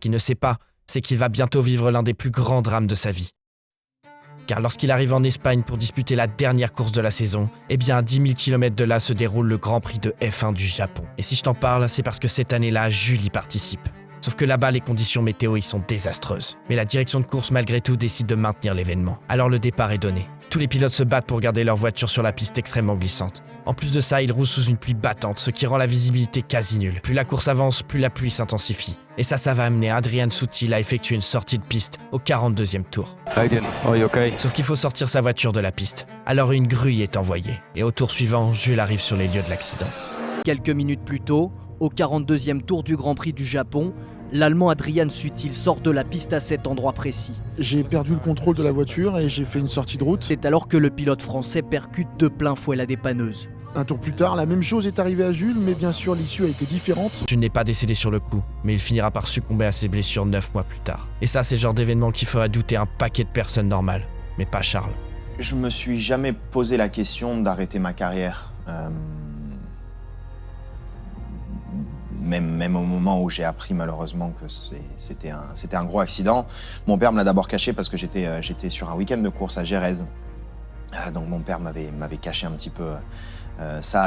qu'il ne sait pas, c'est qu'il va bientôt vivre l'un des plus grands drames de sa vie. Car lorsqu'il arrive en Espagne pour disputer la dernière course de la saison, eh bien à 10 000 km de là se déroule le Grand Prix de F1 du Japon. Et si je t'en parle, c'est parce que cette année-là, Jules y participe. Sauf que là-bas, les conditions météo y sont désastreuses. Mais la direction de course, malgré tout, décide de maintenir l'événement. Alors le départ est donné. Tous les pilotes se battent pour garder leur voiture sur la piste extrêmement glissante. En plus de ça, ils roulent sous une pluie battante, ce qui rend la visibilité quasi nulle. Plus la course avance, plus la pluie s'intensifie. Et ça va amener Adrian Sutil à effectuer une sortie de piste au 42e tour. Sauf qu'il faut sortir sa voiture de la piste. Alors une grue est envoyée. Et au tour suivant, Jules arrive sur les lieux de l'accident. Quelques minutes plus tôt, au 42e tour du Grand Prix du Japon, l'Allemand Adrian Sutil sort de la piste à cet endroit précis. J'ai perdu le contrôle de la voiture et j'ai fait une sortie de route. C'est alors que le pilote français percute de plein fouet la dépanneuse. Un tour plus tard, la même chose est arrivée à Jules, mais bien sûr l'issue a été différente. Jules n'est pas décédé sur le coup, mais il finira par succomber à ses blessures 9 mois plus tard. Et ça, c'est le genre d'événement qui ferait douter un paquet de personnes normales, mais pas Charles. Je me suis jamais posé la question d'arrêter ma carrière. Même au moment où j'ai appris malheureusement que c'était un gros accident. Mon père me l'a d'abord caché parce que j'étais sur un week-end de course à Gérèse. Donc mon père m'avait caché un petit peu ça.